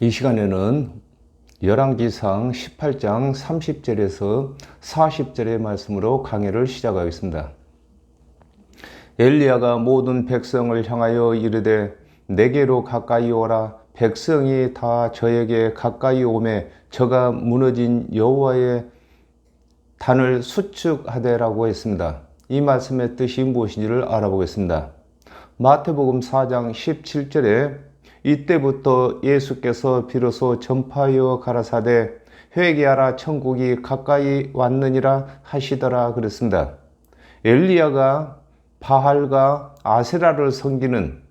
이 시간에는 열왕기상 18장 30절에서 40절의 말씀으로 강해를 시작하겠습니다. 엘리야가 모든 백성을 향하여 이르되 내게로 가까이 오라. 백성이 다 저에게 가까이 오매 저가 무너진 여호와의 단을 수축하되라고 했습니다. 이 말씀의 뜻이 무엇인지를 알아보겠습니다. 마태복음 4장 17절에 이때부터 예수께서 비로소 전파하여 가라사대 회개하라 천국이 가까이 왔느니라 하시더라 그랬습니다. 엘리야가 바알과 아세라를 섬기는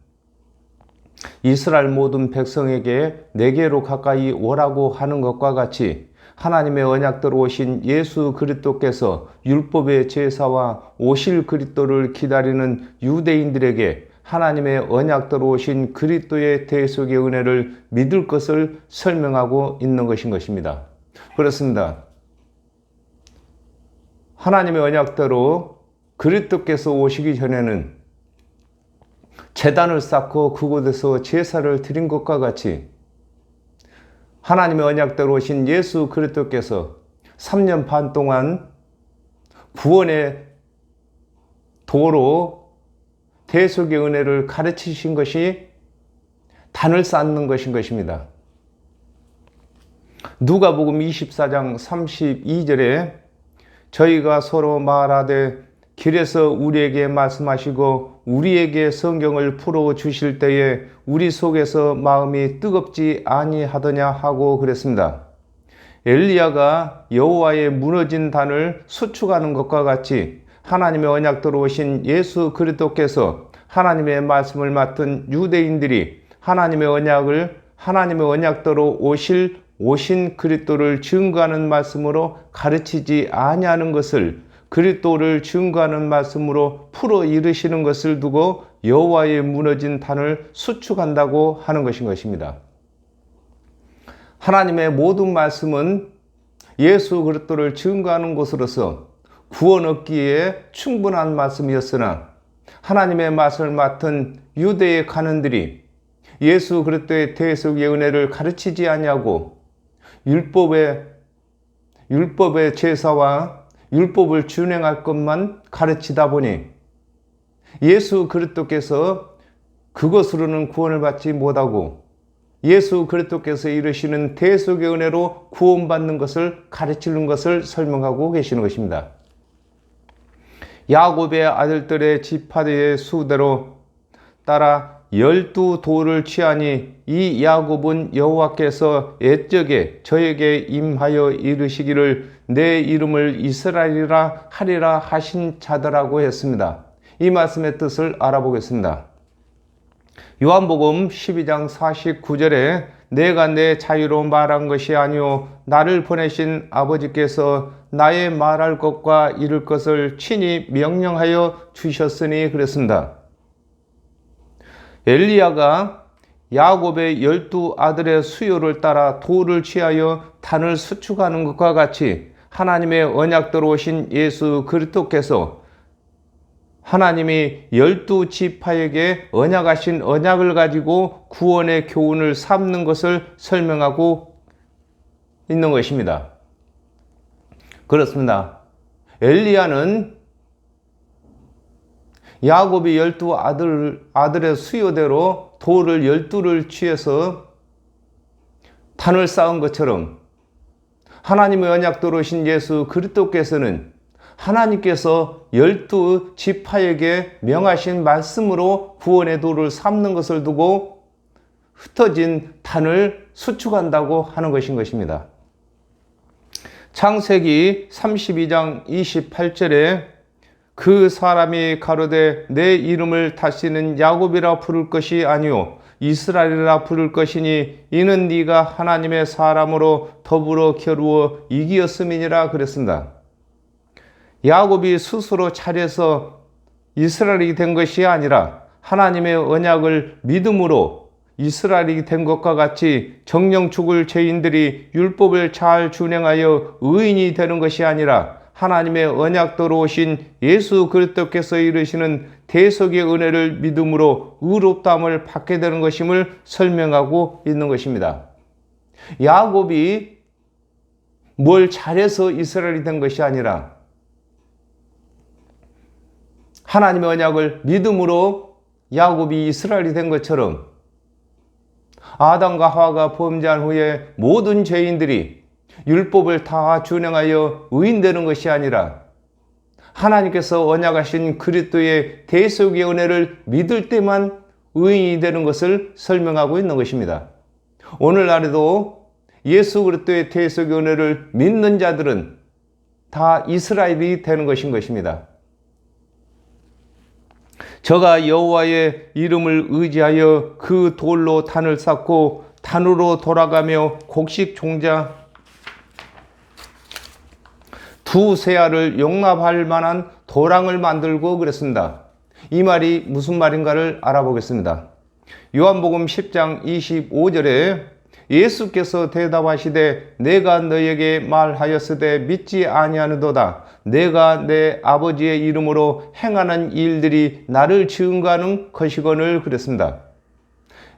이스라엘 모든 백성에게 내게로 가까이 오라고 하는 것과 같이 하나님의 언약대로 오신 예수 그리스도께서 율법의 제사와 오실 그리스도를 기다리는 유대인들에게 하나님의 언약대로 오신 그리스도의 대속의 은혜를 믿을 것을 설명하고 있는 것입니다. 그렇습니다. 하나님의 언약대로 그리스도께서 오시기 전에는 제단을 쌓고 그곳에서 제사를 드린 것과 같이 하나님의 언약대로 오신 예수 그리스도께서 3년 반 동안 구원의 도로 대속의 은혜를 가르치신 것이 단을 쌓는 것입니다. 누가복음 24장 32절에 저희가 서로 말하되 길에서 우리에게 말씀하시고 우리에게 성경을 풀어 주실 때에 우리 속에서 마음이 뜨겁지 아니하더냐 하고 그랬습니다. 엘리야가 여호와의 무너진 단을 수축하는 것과 같이 하나님의 언약대로 오신 예수 그리스도께서 하나님의 말씀을 맡은 유대인들이 하나님의 언약대로 오신 그리스도를 증거하는 말씀으로 가르치지 아니하는 것을 그리스도를 증거하는 말씀으로 풀어 이르시는 것을 두고 여호와의 무너진 단을 수축한다고 하는 것입니다. 하나님의 모든 말씀은 예수 그리스도를 증거하는 것으로서 구원 얻기에 충분한 말씀이었으나 하나님의 말씀을 맡은 유대의 관원들이 예수 그리스도의 대속의 은혜를 가르치지 아니하고 율법의 제사와 율법을 준행할 것만 가르치다 보니 예수 그리스도께서 그것으로는 구원을 받지 못하고 예수 그리스도께서 이루시는 대속의 은혜로 구원받는 것을 가르치는 것을 설명하고 계시는 것입니다. 야곱의 아들들의 지파들의 수대로 따라 12돌을 취하니 이 야곱은 여호와께서 옛적에 저에게 임하여 이르시기를 내 이름을 이스라엘이라 하리라 하신 자더라고 했습니다. 이 말씀의 뜻을 알아보겠습니다. 요한복음 12장 49절에 내가 내 자유로 말한 것이 아니오 나를 보내신 아버지께서 나의 말할 것과 이룰 것을 친히 명령하여 주셨으니 그랬습니다. 엘리야가 야곱의 12아들의 수요를 따라 돌을 취하여 단을 수축하는 것과 같이 하나님의 언약대로 오신 예수 그리스도께서 하나님이 12지파에게 언약하신 언약을 가지고 구원의 교훈을 삼는 것을 설명하고 있는 것입니다. 그렇습니다. 엘리야는 야곱이 12아들의 수요대로 돌을 12를 취해서 단을 쌓은 것처럼 하나님의 언약대로 오신 예수 그리스도께서는 하나님께서 12지파에게 명하신 말씀으로 구원의 도를 삼는 것을 두고 흩어진 단을 수축한다고 하는 것입니다. 창세기 32장 28절에 그 사람이 가로되 내 이름을 다시는 야곱이라 부를 것이 아니오 이스라엘이라 부를 것이니 이는 네가 하나님의 사람으로 더불어 겨루어 이기었음이니라 그랬습니다. 야곱이 스스로 차려서 이스라엘이 된 것이 아니라 하나님의 언약을 믿음으로 이스라엘이 된 것과 같이 정령 죽을 죄인들이 율법을 잘 준행하여 의인이 되는 것이 아니라 하나님의 언약대로 오신 예수 그리스도께서 이루시는 대속의 은혜를 믿음으로 의롭다함을 받게 되는 것임을 설명하고 있는 것입니다. 야곱이 뭘 잘해서 이스라엘이 된 것이 아니라 하나님의 언약을 믿음으로 야곱이 이스라엘이 된 것처럼 아담과 하와가 범죄한 후에 모든 죄인들이 율법을 다 준행하여 의인되는 것이 아니라 하나님께서 언약하신 그리스도의 대속의 은혜를 믿을 때만 의인이 되는 것을 설명하고 있는 것입니다. 오늘날에도 예수 그리스도의 대속의 은혜를 믿는 자들은 다 이스라엘이 되는 것인 것입니다. 저가 여호와의 이름을 의지하여 그 돌로 단을 쌓고 단으로 돌아가며 곡식 종자 두 세알을 용납할 만한 도랑을 만들고 그랬습니다. 이 말이 무슨 말인가를 알아보겠습니다. 요한복음 10장 25절에 예수께서 대답하시되 내가 너에게 말하였으되 믿지 아니하는도다. 내가 내 아버지의 이름으로 행하는 일들이 나를 증거하는 것이거늘 그랬습니다.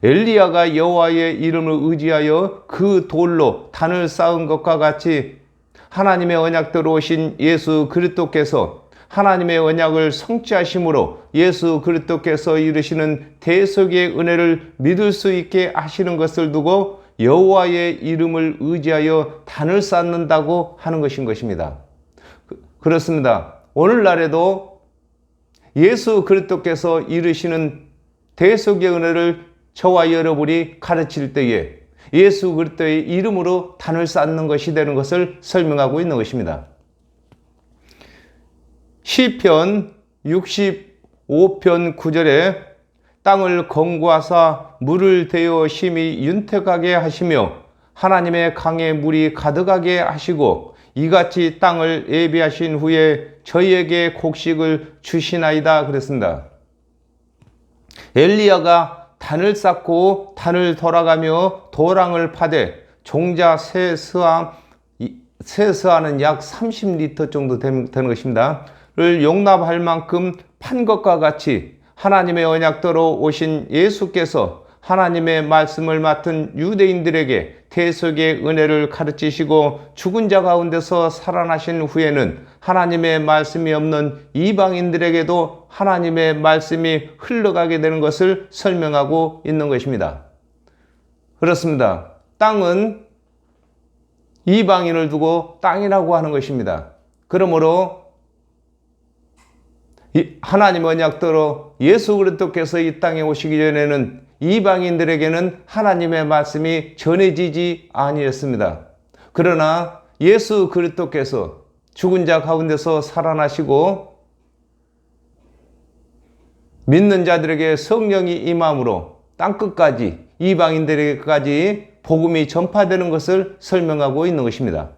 엘리야가 여호와의 이름을 의지하여 그 돌로 단을 쌓은 것과 같이 하나님의 언약대로 오신 예수 그리스도께서 하나님의 언약을 성취하심으로 예수 그리스도께서 이루시는 대속의 은혜를 믿을 수 있게 하시는 것을 두고 여호와의 이름을 의지하여 단을 쌓는다고 하는 것인 것입니다. 그렇습니다. 오늘날에도 예수 그리스도께서 이루시는 대속의 은혜를 저와 여러분이 가르칠 때에 예수 그리스도의 이름으로 단을 쌓는 것이 되는 것을 설명하고 있는 것입니다. 시편 65편 9절에 땅을 건고하사 물을 대어 심히 윤택하게 하시며 하나님의 강에 물이 가득하게 하시고 이같이 땅을 예비하신 후에 저희에게 곡식을 주시나이다 그랬습니다. 엘리야가 단을 쌓고 단을 돌아가며 도랑을 파되 종자 세 스아는 약 30리터 정도 되는 것입니다. 를 용납할 만큼 판 것과 같이 하나님의 언약대로 오신 예수께서 하나님의 말씀을 맡은 유대인들에게 대속의 은혜를 가르치시고 죽은 자 가운데서 살아나신 후에는 하나님의 말씀이 없는 이방인들에게도 하나님의 말씀이 흘러가게 되는 것을 설명하고 있는 것입니다. 그렇습니다. 땅은 이방인을 두고 땅이라고 하는 것입니다. 그러므로 하나님의 언약대로 예수 그리스도께서 이 땅에 오시기 전에는 이방인들에게는 하나님의 말씀이 전해지지 아니었습니다. 그러나 예수 그리스도께서 죽은 자 가운데서 살아나시고 믿는 자들에게 성령이 임함으로 땅끝까지 이방인들에게까지 복음이 전파되는 것을 설명하고 있는 것입니다.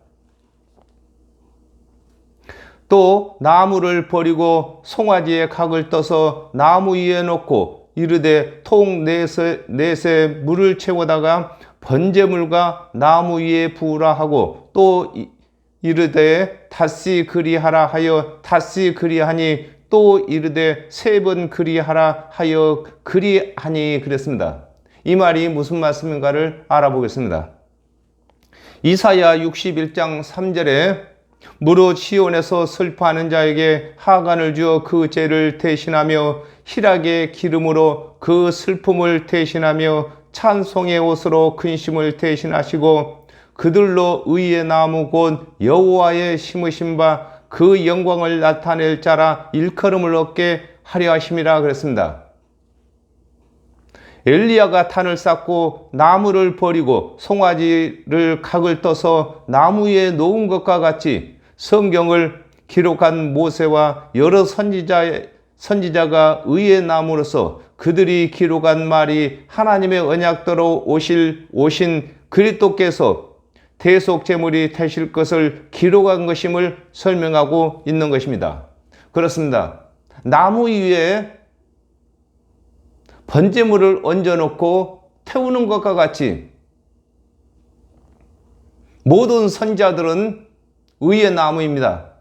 또 나무를 버리고 송아지의 각을 떠서 나무 위에 놓고 이르되 통 넷에 물을 채우다가 번제물과 나무 위에 부으라 하고 또 이르되 다시 그리하라 하여 다시 그리하니 또 이르되 3번 그리하라 하여 그리하니 그랬습니다. 이 말이 무슨 말씀인가를 알아보겠습니다. 이사야 61장 3절에 무릇 시온에서 슬퍼하는 자에게 하간을 주어 그 죄를 대신하며 희락의 기름으로 그 슬픔을 대신하며 찬송의 옷으로 근심을 대신하시고 그들로 의의 나무 곧 여호와의 심으신 바 그 영광을 나타낼 자라 일컬음을 얻게 하려 하심이라 그랬습니다. 엘리야가 단을 쌓고 나무를 버리고 송아지를 각을 떠서 나무 위에 놓은 것과 같이 성경을 기록한 모세와 여러 선지자가 의의 나무로서 그들이 기록한 말이 하나님의 언약대로 오신 그리스도께서 대속 제물이 되실 것을 기록한 것임을 설명하고 있는 것입니다. 그렇습니다. 나무 위에 번제물을 얹어놓고 태우는 것과 같이 모든 선지자들은 의의 나무입니다.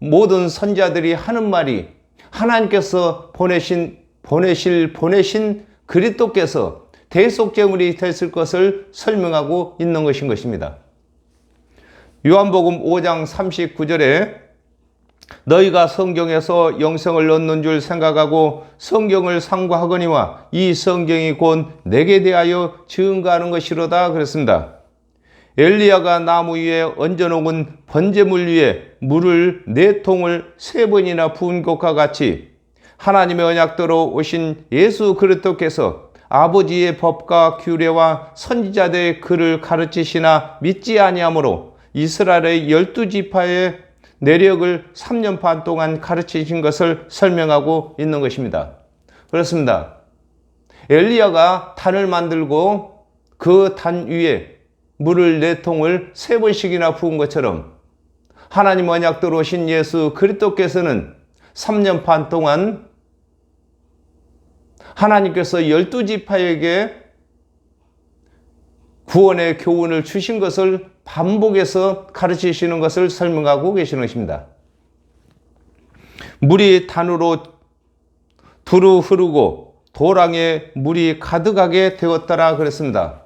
모든 선지자들이 하는 말이 하나님께서 보내신 그리스도께서 대속제물이 됐을 것을 설명하고 있는 것인 것입니다. 요한복음 5장 39절에 너희가 성경에서 영생을 얻는 줄 생각하고 성경을 상고하거니와 이 성경이 곧 내게 대하여 증거하는 것이로다 그랬습니다. 엘리야가 나무 위에 얹어놓은 번제물 위에 물을 4통을 3번이나 부은 것과 같이 하나님의 언약대로 오신 예수 그리스도께서 아버지의 법과 규례와 선지자들의 글을 가르치시나 믿지 아니하므로 이스라엘의 12지파의 내력을 3년 반 동안 가르치신 것을 설명하고 있는 것입니다. 그렇습니다. 엘리야가 단을 만들고 그 단 위에 물을 4통을 3번씩이나 부은 것처럼 하나님 언약대로 오신 예수 그리스도께서는 3년 반 동안 하나님께서 12지파에게 구원의 교훈을 주신 것을 반복해서 가르치시는 것을 설명하고 계시는 것입니다. 물이 단으로 두루 흐르고 도랑에 물이 가득하게 되었더라 그랬습니다.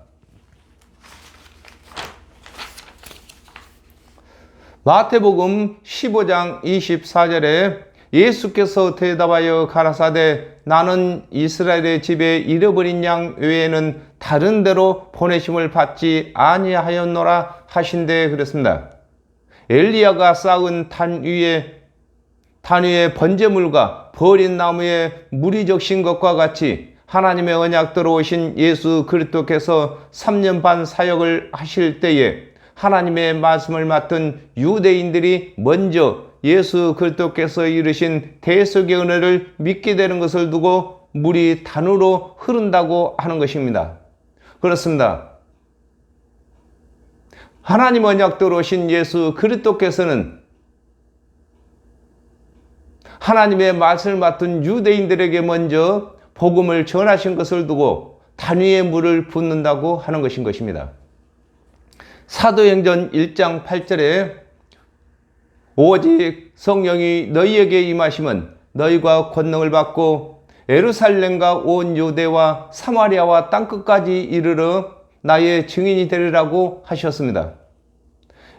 마태복음 15장 24절에 예수께서 대답하여 가라사대 나는 이스라엘의 집에 잃어버린 양 외에는 다른 데로 보내심을 받지 아니하였노라 하신대 그랬습니다. 엘리야가 쌓은 단 위에 번제물과 버린 나무에 물이 적신 것과 같이 하나님의 언약대로 오신 예수 그리스도께서 3년 반 사역을 하실 때에 하나님의 말씀을 맡은 유대인들이 먼저 예수 그리스도께서 이루신 대속의 은혜를 믿게 되는 것을 두고 물이 단으로 흐른다고 하는 것입니다. 그렇습니다. 하나님 언약대로 오신 예수 그리스도께서는 하나님의 말씀을 맡은 유대인들에게 먼저 복음을 전하신 것을 두고 단 위에 물을 붓는다고 하는 것인 것입니다. 사도행전 1장 8절에 오직 성령이 너희에게 임하시면 너희가 권능을 받고 예루살렘과 온 유대와 사마리아와 땅끝까지 이르러 나의 증인이 되리라고 하셨습니다.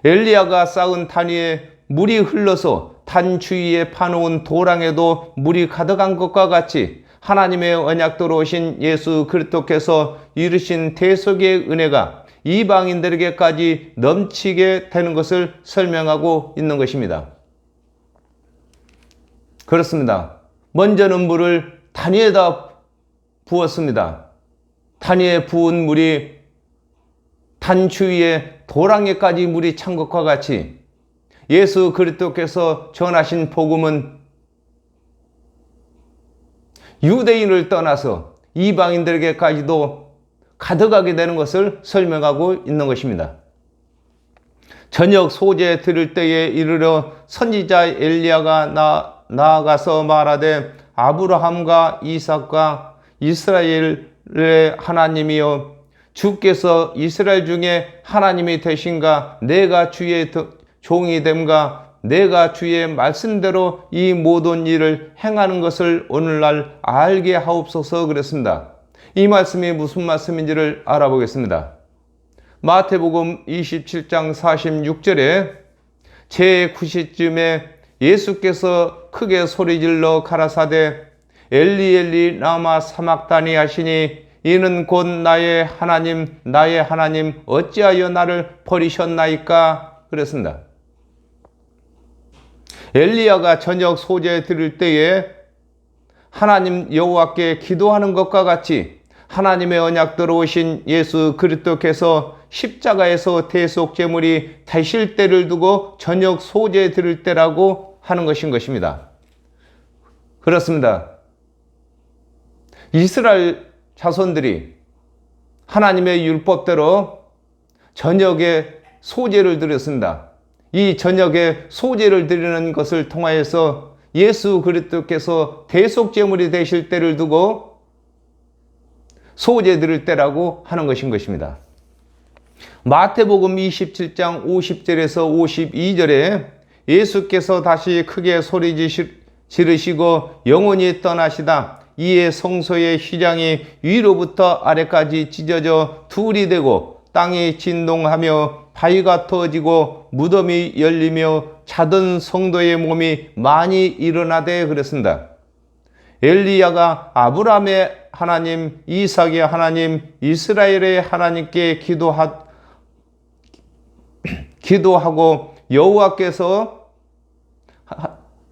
엘리야가 쌓은 단 위에 물이 흘러서 단 주위에 파놓은 도랑에도 물이 가득한 것과 같이 하나님의 언약대로 오신 예수 그리스도께서 이루신 대속의 은혜가 이방인들에게까지 넘치게 되는 것을 설명하고 있는 것입니다. 그렇습니다. 먼저는 물을 단 위에다 부었습니다. 단 위에 부은 물이 단 주위에 도랑에까지 물이 찬 것과 같이 예수 그리스도께서 전하신 복음은 유대인을 떠나서 이방인들에게까지도 가득하게 되는 것을 설명하고 있는 것입니다. 저녁 소재 들을 때에 이르러 선지자 엘리야가 나아가서 말하되 아브라함과 이삭과 이스라엘의 하나님이여 주께서 이스라엘 중에 하나님이 되신가 내가 주의 종이 됨가 내가 주의 말씀대로 이 모든 일을 행하는 것을 오늘날 알게 하옵소서 그랬습니다. 이 말씀이 무슨 말씀인지를 알아보겠습니다. 마태복음 27장 46절에 제9시쯤에 예수께서 크게 소리질러 가라사대 엘리 엘리 라마 사막다니 하시니 이는 곧 나의 하나님 어찌하여 나를 버리셨나이까 그랬습니다. 엘리야가 저녁 소재 들을 때에 하나님 여호와께 기도하는 것과 같이 하나님의 언약대로 오신 예수 그리스도께서 십자가에서 대속제물이 되실 때를 두고 저녁 소재 들을 때라고 하는 것인 것입니다. 그렇습니다. 이스라엘 자손들이 하나님의 율법대로 저녁에 소제를 드렸습니다. 이 저녁에 소제를 드리는 것을 통하여서 예수 그리스도께서 대속제물이 되실 때를 두고 소제 드릴 때라고 하는 것입니다. 마태복음 27장 50절에서 52절에 예수께서 다시 크게 소리 지르시고 영원히 떠나시다 이에 성소의 휘장이 위로부터 아래까지 찢어져 둘이 되고 땅이 진동하며 바위가 터지고 무덤이 열리며 자던 성도의 몸이 많이 일어나되 그랬습니다. 엘리야가 아브라함의 하나님, 이삭의 하나님, 이스라엘의 하나님께 기도하고 여호와께서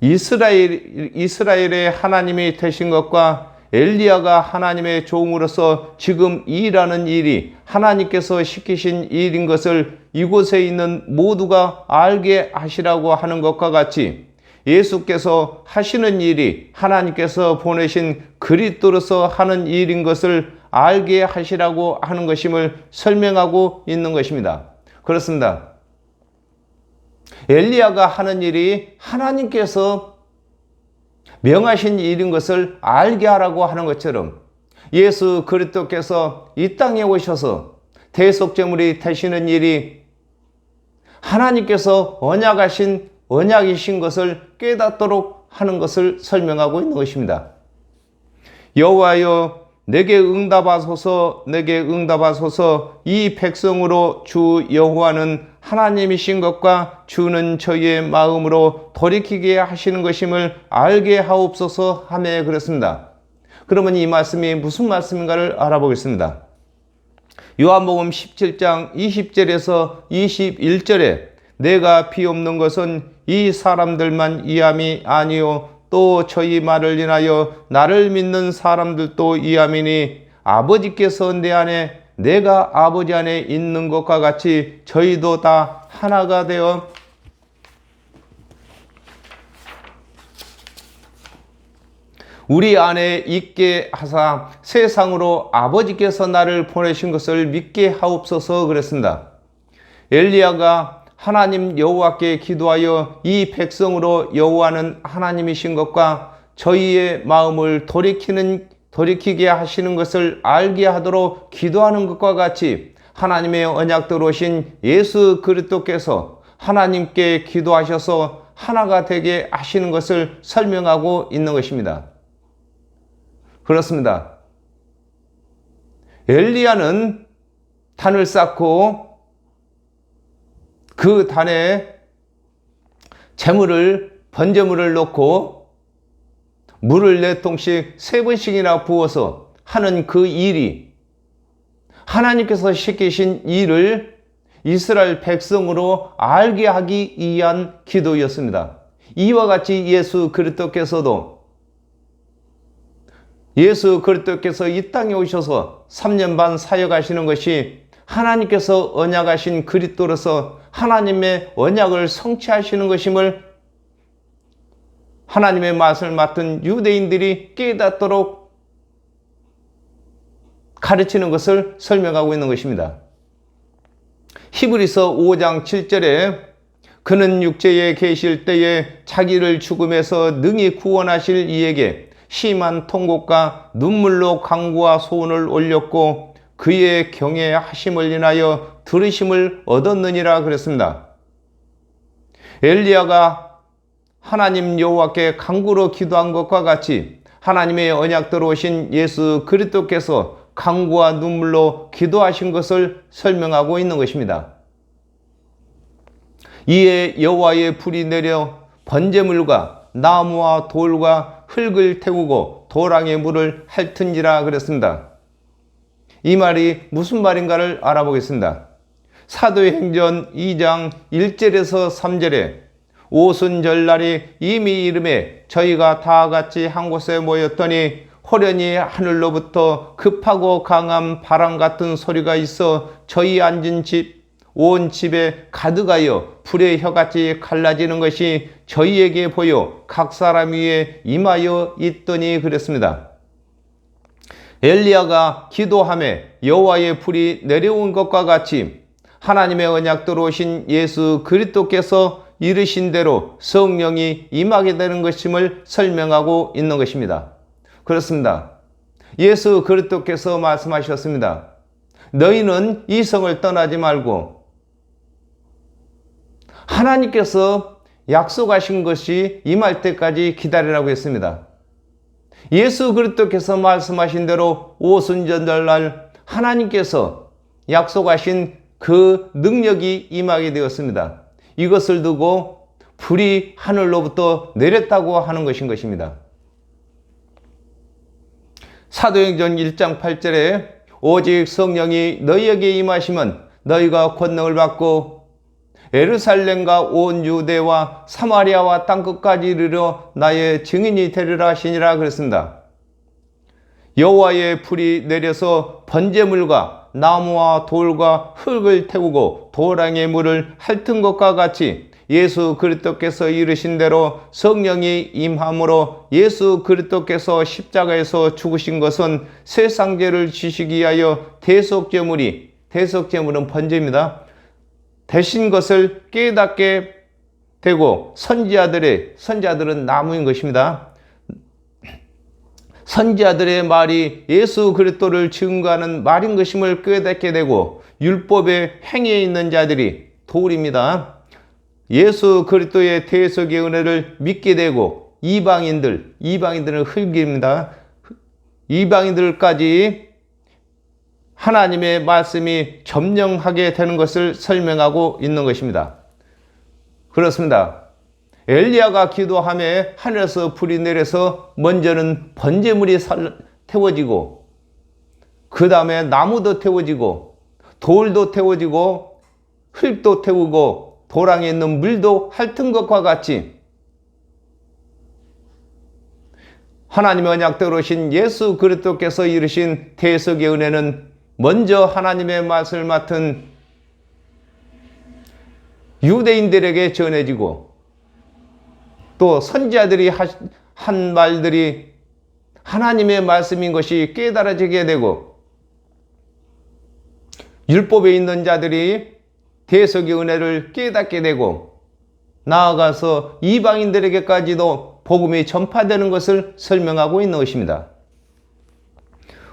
이스라엘의 하나님이 되신 것과 엘리야가 하나님의 종으로서 지금 일하는 일이 하나님께서 시키신 일인 것을 이곳에 있는 모두가 알게 하시라고 하는 것과 같이 예수께서 하시는 일이 하나님께서 보내신 그리스도로서 하는 일인 것을 알게 하시라고 하는 것임을 설명하고 있는 것입니다. 그렇습니다. 엘리야가 하는 일이 하나님께서 명하신 일인 것을 알게 하라고 하는 것처럼 예수 그리스도께서 이 땅에 오셔서 대속제물이 되시는 일이 하나님께서 언약이신 것을 깨닫도록 하는 것을 설명하고 있는 것입니다. 여호와여 내게 응답하소서, 내게 응답하소서. 이 백성으로 주 여호와는 하나님이신 것과 주는 저희의 마음으로 돌이키게 하시는 것임을 알게 하옵소서 하며 그랬습니다. 그러면 이 말씀이 무슨 말씀인가를 알아보겠습니다. 요한복음 17장 20절에서 21절에 내가 비옵는 것은 이 사람들만 이함이 아니요 또 저희 말을 인하여 나를 믿는 사람들도 이함이니 아버지께서 내 안에 내가 아버지 안에 있는 것과 같이 저희도 다 하나가 되어 우리 안에 있게 하사 세상으로 아버지께서 나를 보내신 것을 믿게 하옵소서 그랬습니다. 엘리야가 하나님 여호와께 기도하여 이 백성으로 여호와는 하나님이신 것과 저희의 마음을 돌이키게 하시는 것을 알게 하도록 기도하는 것과 같이 하나님의 언약대로 오신 예수 그리스도께서 하나님께 기도하셔서 하나가 되게 하시는 것을 설명하고 있는 것입니다. 그렇습니다. 엘리야는 단을 쌓고 그 단에 번제물을 넣고 물을 4통씩 3번씩이나 부어서 하는 그 일이 하나님께서 시키신 일을 이스라엘 백성으로 알게 하기 위한 기도였습니다. 이와 같이 예수 그리스도께서 이 땅에 오셔서 3년 반 사역하시는 것이 하나님께서 언약하신 그리스도로서 하나님의 언약을 성취하시는 것임을 하나님의 맛을 맡은 유대인들이 깨닫도록 가르치는 것을 설명하고 있는 것입니다. 히브리서 5장 7절에 그는 육체에 계실 때에 자기를 죽음에서 능히 구원하실 이에게 심한 통곡과 눈물로 간구와 소원을 올렸고 그의 경외하심을 인하여 들으심을 얻었느니라 그랬습니다. 엘리야가 하나님 여호와께 간구로 기도한 것과 같이 하나님의 언약대로 오신 예수 그리스도께서 간구와 눈물로 기도하신 것을 설명하고 있는 것입니다. 이에 여호와의 불이 내려 번제물과 나무와 돌과 흙을 태우고 도랑의 물을 핥은지라 그랬습니다. 이 말이 무슨 말인가를 알아보겠습니다. 사도행전 2장 1절에서 3절에 오순절날이 이미 이름에 저희가 다 같이 한 곳에 모였더니 호련히 하늘로부터 급하고 강한 바람 같은 소리가 있어 저희 앉은 온 집에 가득하여 불의 혀같이 갈라지는 것이 저희에게 보여 각 사람 위에 임하여 있더니 그랬습니다. 엘리야가 기도하며 여호와의 불이 내려온 것과 같이 하나님의 언약대로 오신 예수 그리스도께서 이르신 대로 성령이 임하게 되는 것임을 설명하고 있는 것입니다. 그렇습니다. 예수 그리스도께서 말씀하셨습니다. 너희는 이 성을 떠나지 말고 하나님께서 약속하신 것이 임할 때까지 기다리라고 했습니다. 예수 그리스도께서 말씀하신 대로 오순절날 하나님께서 약속하신 그 능력이 임하게 되었습니다. 이것을 두고 불이 하늘로부터 내렸다고 하는 것입니다. 사도행전 1장 8절에 오직 성령이 너희에게 임하시면 너희가 권능을 받고 예루살렘과 온 유대와 사마리아와 땅끝까지 이르러 나의 증인이 되리라 하시니라 그랬습니다. 여호와의 불이 내려서 번제물과 나무와 돌과 흙을 태우고 도랑의 물을 핥은 것과 같이 예수 그리스도께서 이르신 대로 성령이 임함으로 예수 그리스도께서 십자가에서 죽으신 것은 세상 죄를 지시기 위하여 대속제물은 번제입니다. 대신 것을 깨닫게 되고 선지자들은 나무인 것입니다. 선지자들의 말이 예수 그리스도를 증거하는 말인 것임을 깨닫게 되고 율법의 행위에 있는 자들이 돌입니다. 예수 그리스도의 대속의 은혜를 믿게 되고 이방인들은 흙입니다. 이방인들까지 하나님의 말씀이 점령하게 되는 것을 설명하고 있는 것입니다. 그렇습니다. 엘리야가 기도하며 하늘에서 불이 내려서 먼저는 번제물이 태워지고 그 다음에 나무도 태워지고 돌도 태워지고 흙도 태우고 도랑에 있는 물도 핥은 것과 같이 하나님의 언약대로 오신 예수 그리스도께서 이루신 대속의 은혜는 먼저 하나님의 말씀을 맡은 유대인들에게 전해지고 또 선지자들이 한 말들이 하나님의 말씀인 것이 깨달아지게 되고 율법에 있는 자들이 대속의 은혜를 깨닫게 되고 나아가서 이방인들에게까지도 복음이 전파되는 것을 설명하고 있는 것입니다.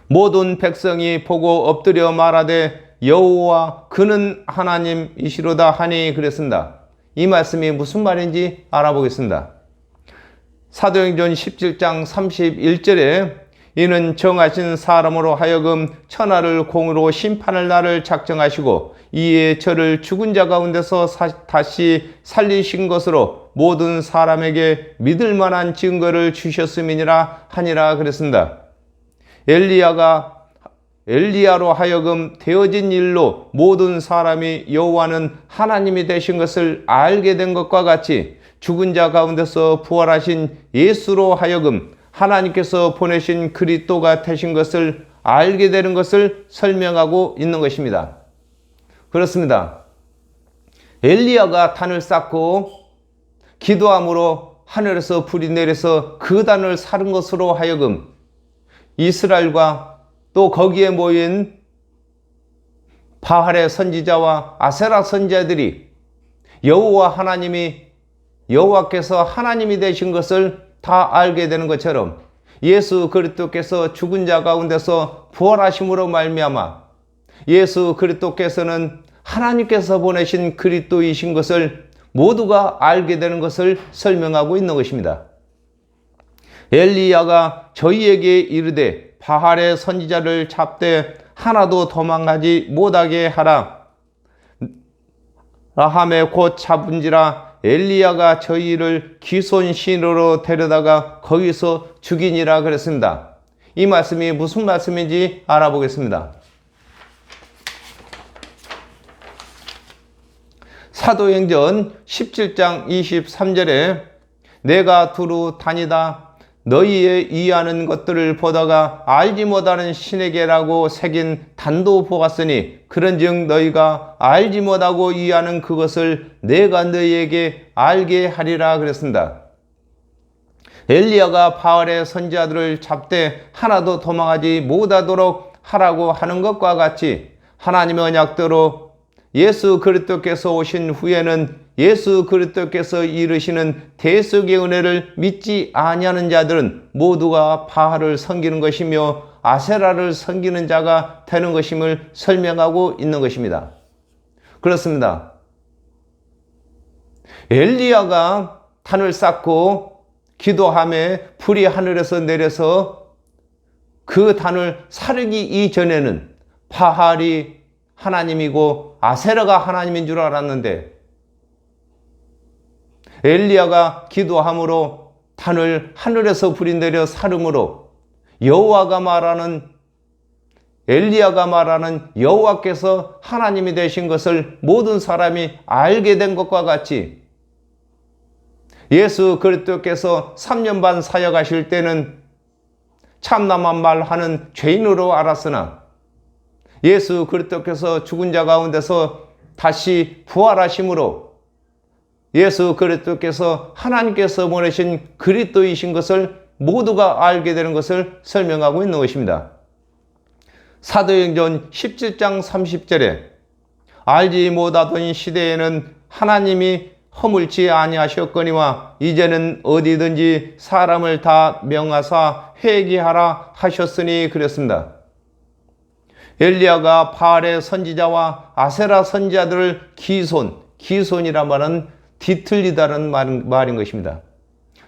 모든 백성이 보고 엎드려 말하되 여호와 그는 하나님이시로다 하니 그랬습니다. 이 말씀이 무슨 말인지 알아보겠습니다. 사도행전 17장 31절에 이는 정하신 사람으로 하여금 천하를 공으로 심판할 날을 작정하시고 이에 저를 죽은 자 가운데서 다시 살리신 것으로 모든 사람에게 믿을 만한 증거를 주셨음이니라 하니라 그랬습니다. 엘리야로 하여금 되어진 일로 모든 사람이 여호와는 하나님이 되신 것을 알게 된 것과 같이 죽은 자 가운데서 부활하신 예수로 하여금 하나님께서 보내신 그리스도가 되신 것을 알게 되는 것을 설명하고 있는 것입니다. 그렇습니다. 엘리야가 단을 쌓고 기도함으로 하늘에서 불이 내려서 그 단을 사른 것으로 하여금 이스라엘과 또 거기에 모인 바할의 선지자와 아세라 선지자들이 여호와께서 하나님이 되신 것을 다 알게 되는 것처럼 예수 그리스도께서 죽은 자 가운데서 부활하심으로 말미암아 예수 그리스도께서는 하나님께서 보내신 그리스도이신 것을 모두가 알게 되는 것을 설명하고 있는 것입니다. 엘리야가 저희에게 이르되 바할의 선지자를 잡되 하나도 도망가지 못하게 하라 하매 곧 잡은지라 엘리야가 저희를 기손 시내로 데려다가 거기서 죽이니라 그랬습니다. 이 말씀이 무슨 말씀인지 알아보겠습니다. 사도행전 17장 23절에 내가 두루 다니다 너희의 이해하는 것들을 보다가 알지 못하는 신에게라고 새긴 단도 보았으니 그런즉 너희가 알지 못하고 이해하는 그것을 내가 너희에게 알게 하리라 그랬습니다. 엘리야가 바알의 선지자들을 잡되 하나도 도망하지 못하도록 하라고 하는 것과 같이 하나님의 언약대로 예수 그리스도께서 오신 후에는 예수 그리스도께서 이루시는 대속의 은혜를 믿지 아니하는 자들은 모두가 바알을 섬기는 것이며 아세라를 섬기는 자가 되는 것임을 설명하고 있는 것입니다. 그렇습니다. 엘리야가 단을 쌓고 기도함에 불이 하늘에서 내려서 그 단을 사르기 이전에는 바알이 하나님이고 아세라가 하나님인 줄 알았는데 엘리야가 기도함으로 단을 하늘에서 불이 내려 사름으로 엘리야가 말하는 여호와께서 하나님이 되신 것을 모든 사람이 알게 된 것과 같이 예수 그리스도께서 3년 반 사역하실 때는 참남한 말 하는 죄인으로 알았으나 예수 그리스도께서 죽은 자 가운데서 다시 부활하심으로 예수 그리스도께서 하나님께서 보내신 그리스도이신 것을 모두가 알게 되는 것을 설명하고 있는 것입니다. 사도행전 17장 30절에 알지 못하던 시대에는 하나님이 허물지 아니하셨거니와 이제는 어디든지 사람을 다 명하사 회개하라 하셨으니 그랬습니다. 엘리야가 바알의 선지자와 아세라 선지자들을 기손이란 말은 뒤틀리다는 말인 것입니다.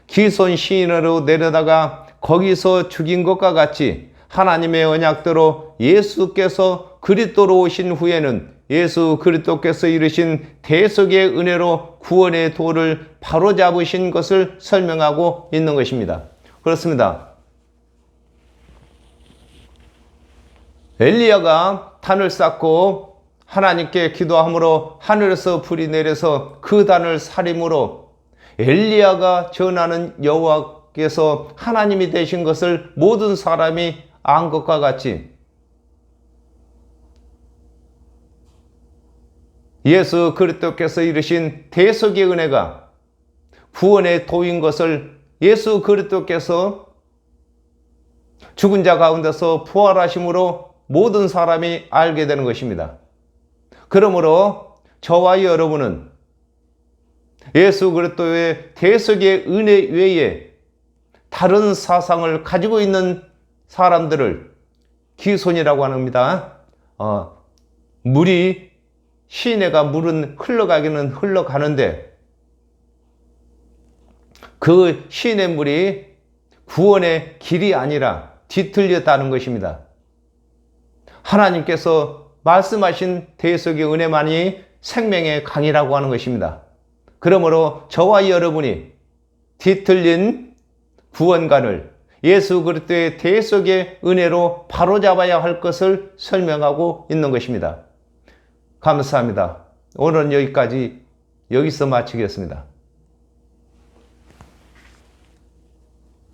기손 시인으로 내려다가 거기서 죽인 것과 같이 하나님의 언약대로 예수께서 그리스도로 오신 후에는 예수 그리스도께서 이루신 대속의 은혜로 구원의 도를 바로잡으신 것을 설명하고 있는 것입니다. 그렇습니다. 엘리야가 단을 쌓고 하나님께 기도함으로 하늘에서 불이 내려서 그 단을 사림으로 엘리야가 전하는 여호와께서 하나님이 되신 것을 모든 사람이 안 것과 같이 예수 그리스도께서 이루신 대속의 은혜가 구원의 도인 것을 예수 그리스도께서 죽은 자 가운데서 부활하심으로 모든 사람이 알게 되는 것입니다. 그러므로 저와 여러분은 예수 그리스도의 대속의 은혜 외에 다른 사상을 가지고 있는 사람들을 기손이라고 합니다. 물은 흘러가기는 흘러가는데 그 시내 물이 구원의 길이 아니라 뒤틀렸다는 것입니다. 하나님께서 말씀하신 대속의 은혜만이 생명의 강이라고 하는 것입니다. 그러므로 저와 여러분이 뒤틀린 구원관을 예수 그리스도의 대속의 은혜로 바로잡아야 할 것을 설명하고 있는 것입니다. 감사합니다. 오늘은 여기서 마치겠습니다.